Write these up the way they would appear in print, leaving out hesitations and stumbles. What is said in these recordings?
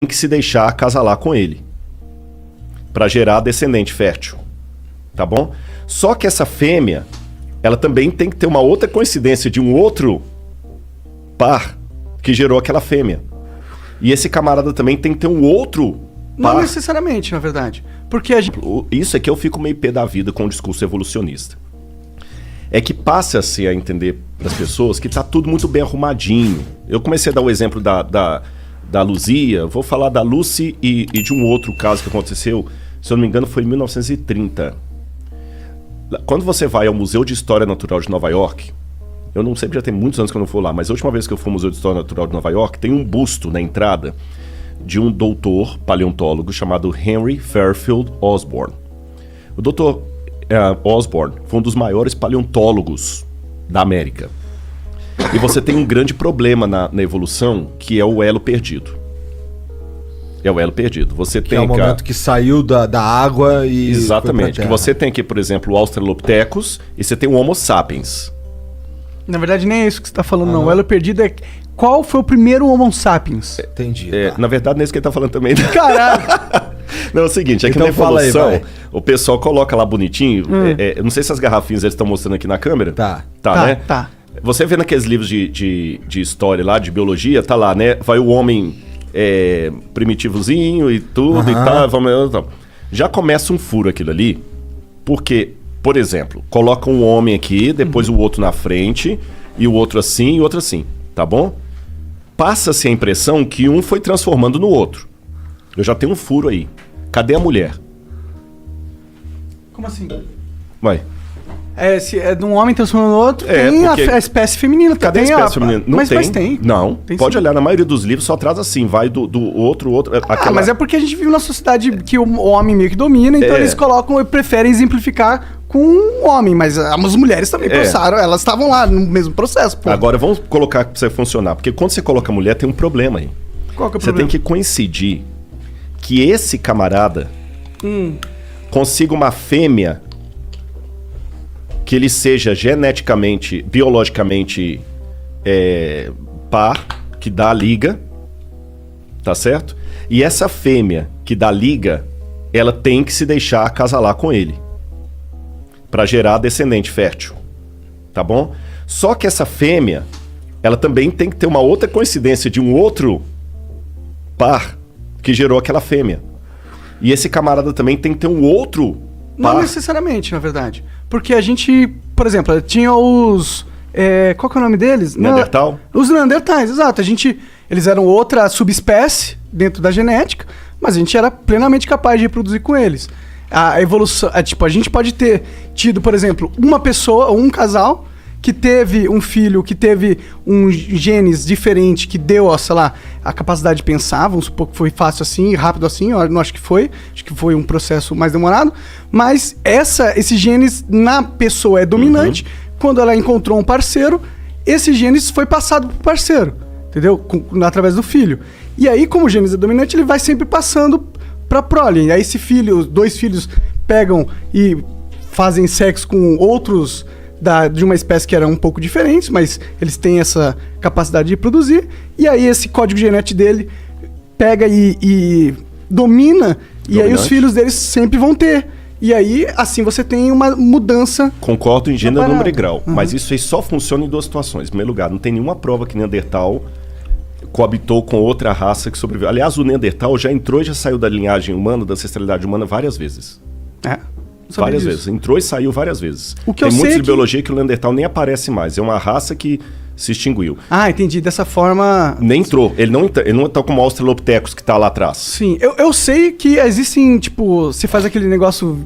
que se deixar acasalar com ele para gerar descendente fértil, tá bom? Só que essa fêmea, ela também tem que ter uma outra coincidência de um outro par que gerou aquela fêmea. E esse camarada também tem que ter um outro par. Não necessariamente, na verdade. Porque a gente... Isso é que eu fico meio pé da vida com o discurso evolucionista. É que passa-se a entender das pessoas que tá tudo muito bem arrumadinho. Eu comecei a dar o exemplo da Luzia, vou falar da Lucy e de um outro caso que aconteceu, se eu não me engano foi em 1930. Quando você vai ao Museu de História Natural de Nova York, eu não sei porque já tem muitos anos que eu não vou lá, mas a última vez que eu fui ao Museu de História Natural de Nova York, tem um busto na entrada de um doutor paleontólogo chamado Henry Fairfield Osborn. O doutor Osborn foi um dos maiores paleontólogos da América. E você tem um grande problema na evolução, que é o elo perdido. É o elo perdido. Você que tem é o momento que saiu da água e... Exatamente. Que você tem aqui, por exemplo, o Australopithecus e você tem o Homo sapiens. Na verdade, nem é isso que você está falando, não. O elo perdido é... Qual foi o primeiro Homo sapiens? Entendi. Tá. Na verdade, não é isso que ele está falando também. Caralho! Não, é o seguinte, é que Então na evolução, aí, o pessoal coloca lá bonitinho, eu não sei se as garrafinhas eles estão mostrando aqui na câmera. Tá, né? Tá. Você vê naqueles livros de história lá, de biologia, tá lá, né? Vai o homem primitivozinho e tudo e tal. Já começa um furo aquilo ali, porque, por exemplo, coloca um homem aqui, depois o outro na frente, e o outro assim e o outro assim, tá bom? Passa-se a impressão que um foi transformando no outro. Eu já tenho um furo aí. Cadê a mulher? Como assim? Vai. Se é de um homem transformando no outro, tem porque... a espécie feminina. Cadê a espécie feminina? Não mas, tem. Mas tem. Não. Tem pode sim. olhar, na maioria dos livros só traz assim, vai do outro. Mas é porque a gente vive numa sociedade que o homem meio que domina, então eles colocam e preferem exemplificar com um homem, mas as mulheres também passaram, elas estavam lá no mesmo processo. Pô. Agora vamos colocar pra você funcionar, porque quando você coloca mulher tem um problema aí. Qual que é o você problema? tem que coincidir que esse camarada consiga uma fêmea que ele seja geneticamente, biologicamente par, que dá a liga, tá certo? E essa fêmea que dá liga, ela tem que se deixar acasalar com ele para gerar descendente fértil, tá bom? Só que essa fêmea, ela também tem que ter uma outra coincidência de um outro par que gerou aquela fêmea. E esse camarada também tem que ter um outro par. Não necessariamente, na verdade. Porque a gente, por exemplo, tinha os... qual que é o nome deles? Neandertal? Os Neandertais, exato. Eles eram outra subespécie dentro da genética, mas a gente era plenamente capaz de reproduzir com eles. A evolução... a gente pode ter tido, por exemplo, uma pessoa, um casal, que teve um filho, que teve um genes diferente, que deu, sei lá, a capacidade de pensar, vamos supor que foi fácil assim, rápido assim, eu não acho que foi um processo mais demorado, mas esse genes na pessoa é dominante, quando ela encontrou um parceiro, esse genes foi passado pro parceiro, entendeu? Através do filho. E aí, como o genes é dominante, ele vai sempre passando pra prole. E aí esse filho, os dois filhos pegam e fazem sexo com outros de uma espécie que era um pouco diferente, mas eles têm essa capacidade de reproduzir, e aí esse código genético dele pega e domina, e aí os filhos deles sempre vão ter. E aí, assim, você tem uma mudança... Concordo em gênero, número e grau, mas isso aí só funciona em duas situações. Em primeiro lugar, não tem nenhuma prova que Neandertal coabitou com outra raça que sobreviveu. Aliás, o Neandertal já entrou e já saiu da linhagem humana, da ancestralidade humana várias vezes. Várias vezes. Entrou e saiu várias vezes. Tem muitos de biologia que o Neandertal nem aparece mais. É uma raça que se extinguiu. Ah, entendi. Dessa forma... Nem entrou. Ele não está como o Australopithecus que está lá atrás. Sim. Eu sei que existem, tipo... Você faz aquele negócio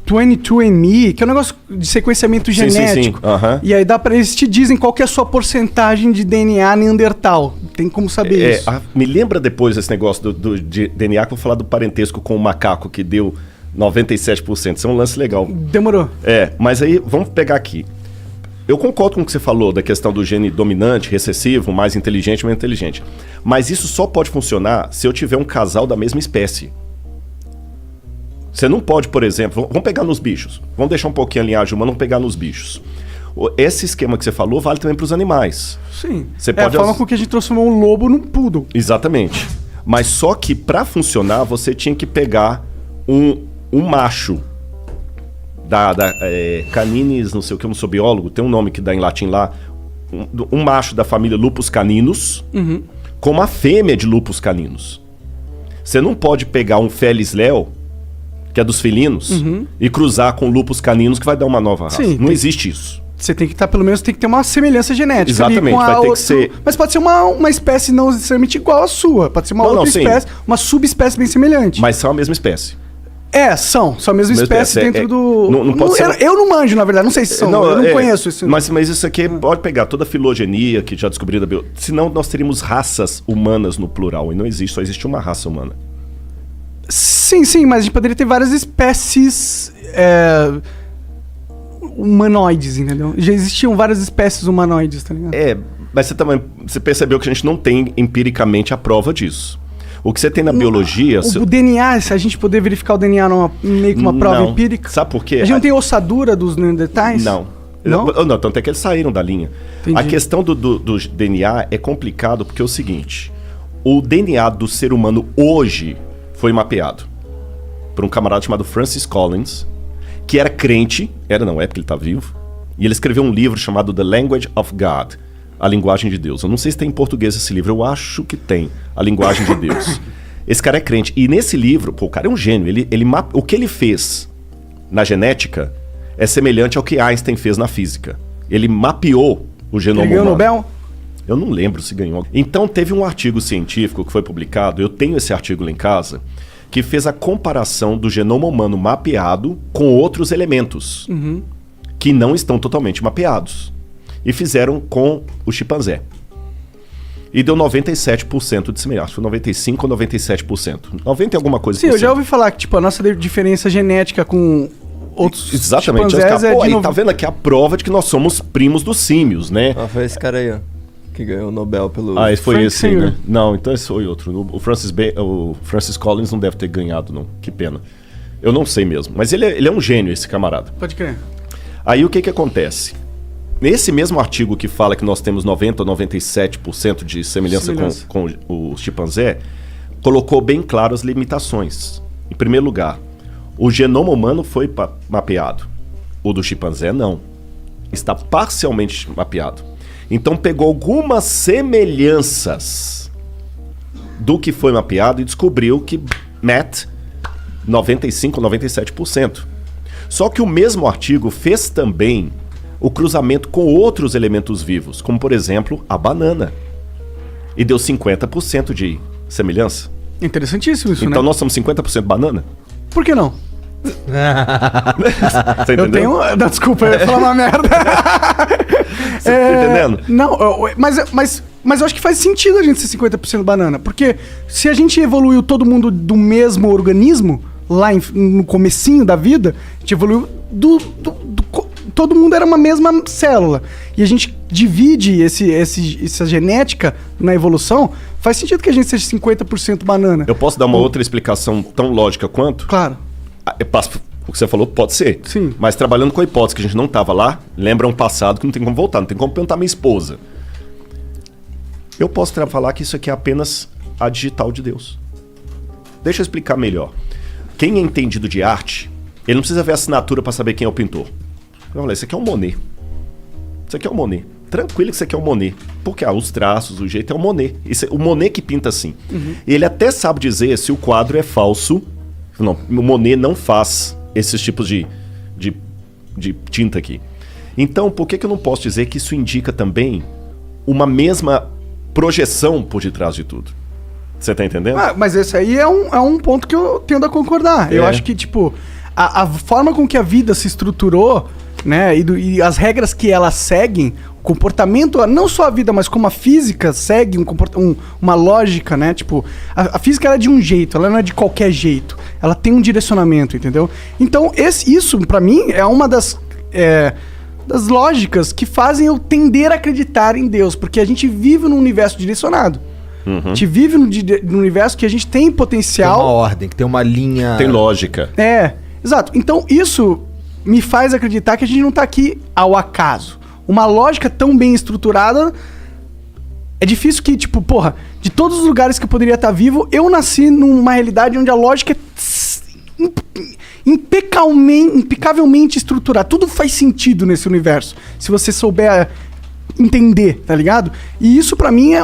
22andMe, que é um negócio de sequenciamento genético. Sim. E aí eles te dizem qual que é a sua porcentagem de DNA Neandertal. Tem como saber isso. Me lembra depois desse negócio de DNA, que eu vou falar do parentesco com o macaco que deu 97%. Isso é um lance legal. Demorou. Mas aí, vamos pegar aqui. Eu concordo com o que você falou da questão do gene dominante, recessivo, mais inteligente, menos inteligente. Mas isso só pode funcionar se eu tiver um casal da mesma espécie. Você não pode, por exemplo... Vamos pegar nos bichos. Vamos deixar um pouquinho a linhagem humana, vamos pegar nos bichos. Esse esquema que você falou vale também para os animais. Sim. Você pode a forma com que a gente transformou um lobo num poodle. Exatamente. Mas só que para funcionar, você tinha que pegar um macho Caninis, não sei o que, eu não sou biólogo, tem um nome que dá em latim lá, um macho da família Lupus caninus, com uma fêmea de Lupus caninus. Você não pode pegar um Felis leo, que é dos felinos, e cruzar com Lupus caninus, que vai dar uma nova raça. Sim, não existe isso. Você tem que estar, pelo menos, tem que ter uma semelhança genética. Exatamente, ali com vai ter que ser... Mas pode ser uma espécie não necessariamente igual à sua. Pode ser uma outra espécie, uma subespécie bem semelhante. Mas são a mesma espécie. São a mesma espécie dentro do... Não pode ser... Eu não manjo, na verdade, não sei se são, eu não conheço isso. Mas isso aqui pode pegar toda a filogenia que já descobriu da biologia. Senão nós teríamos raças humanas no plural, e não existe, só existe uma raça humana. Sim, mas a gente poderia ter várias espécies humanoides, entendeu? Já existiam várias espécies humanoides, tá ligado? Mas você percebeu que a gente não tem empiricamente a prova disso. O que você tem na biologia... O DNA, se a gente poder verificar o DNA meio que uma prova empírica... Sabe por quê? A gente não tem ossadura dos neandertais? Não, tanto é que eles saíram da linha. Entendi. A questão do DNA é complicado porque é o seguinte, o DNA do ser humano hoje foi mapeado por um camarada chamado Francis Collins, que era crente, é porque ele está vivo, e ele escreveu um livro chamado The Language of God, A Linguagem de Deus. Eu não sei se tem em português esse livro, eu acho que tem, A Linguagem de Deus. Esse cara é crente, e nesse livro, o cara é um gênio, o que ele fez na genética é semelhante ao que Einstein fez na física. Ele mapeou o genoma humano. Ele ganhou o Nobel? Eu não lembro se ganhou. Então teve um artigo científico que foi publicado, eu tenho esse artigo lá em casa, que fez a comparação do genoma humano mapeado com outros elementos que não estão totalmente mapeados. E fizeram com o chimpanzé. E deu 97% de semelhança. Foi 95% ou 97%. 90% e alguma coisa. Sim, eu já ouvi falar que a nossa diferença genética com outros exatamente. chimpanzés aí tá vendo aqui a prova de que nós somos primos dos símios, né? Foi esse cara aí, ó. Que ganhou o Nobel pelo... esse foi Frank esse, Singer. né? Não, então esse foi outro. O Francis Collins não deve ter ganhado, não. Que pena. Eu não sei mesmo. Mas ele é um gênio, esse camarada. Pode crer. Aí o que acontece? Nesse mesmo artigo que fala que nós temos 90% ou 97% de semelhança. Com o chimpanzé, colocou bem claro as limitações. Em primeiro lugar, o genoma humano foi mapeado. O do chimpanzé não. Está parcialmente mapeado. Então pegou algumas semelhanças do que foi mapeado e descobriu que 95% ou 97%. Só que o mesmo artigo fez também o cruzamento com outros elementos vivos, como por exemplo a banana. E deu 50% de semelhança. Interessantíssimo isso, então né? nós somos 50% banana? Por que não? Você entendeu? Não, desculpa, eu ia falar uma merda. Você tá entendendo? Não, mas eu acho que faz sentido a gente ser 50% banana. Porque se a gente evoluiu todo mundo do mesmo organismo, lá no comecinho da vida, a gente evoluiu todo mundo era uma mesma célula. E a gente divide essa genética na evolução, faz sentido que a gente seja 50% banana. Eu posso dar uma outra explicação tão lógica quanto? Claro. O que você falou pode ser. Sim. Mas trabalhando com a hipótese que a gente não estava lá, lembra um passado que não tem como voltar, não tem como perguntar à minha esposa. Eu posso falar que isso aqui é apenas a digital de Deus. Deixa eu explicar melhor. Quem é entendido de arte, ele não precisa ver a assinatura para saber quem é o pintor. Olha, isso aqui é um Monet. Isso aqui é um Monet. Tranquilo que isso aqui é um Monet. Porque os traços, o jeito é um Monet. O Monet que pinta assim. E ele até sabe dizer se o quadro é falso. Não, o Monet não faz esses tipos de tinta aqui. Então, por que eu não posso dizer que isso indica também uma mesma projeção por detrás de tudo? Você tá entendendo? Mas esse aí é um ponto que eu tendo a concordar. Eu acho que, a forma com que a vida se estruturou, né, e as regras que elas seguem, o comportamento, não só a vida, mas como a física segue uma lógica, né? A física ela é de um jeito, ela não é de qualquer jeito. Ela tem um direcionamento, entendeu? Então, isso, pra mim, é uma das lógicas que fazem eu tender a acreditar em Deus, porque a gente vive num universo direcionado. A gente vive num universo que a gente tem potencial... Tem uma ordem, que tem uma linha... Tem lógica. Exato. Então, isso me faz acreditar que a gente não tá aqui ao acaso. Uma lógica tão bem estruturada É difícil que, tipo, porra, de todos os lugares que eu poderia estar vivo, eu nasci numa realidade onde a lógica é impecavelmente estruturada. Tudo faz sentido nesse universo, se você souber entender, tá ligado? E isso pra mim é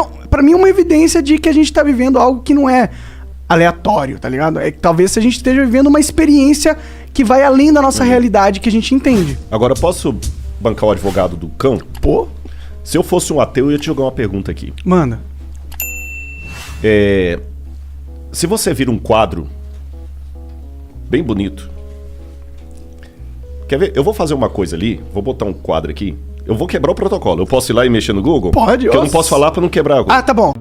uma evidência de que a gente tá vivendo algo que não é aleatório, tá ligado? É que talvez a gente esteja vivendo uma experiência que vai além da nossa realidade que a gente entende. Agora, posso bancar o advogado do cão? Pô, Se eu fosse um ateu, eu ia te jogar uma pergunta aqui. manda. Se você vira um quadro bem bonito... Quer ver? Eu vou fazer uma coisa ali, vou botar um quadro aqui. Eu vou quebrar o protocolo. Eu posso ir lá e mexer no Google? Pode, Porque eu não posso falar pra não quebrar. Ah, tá bom.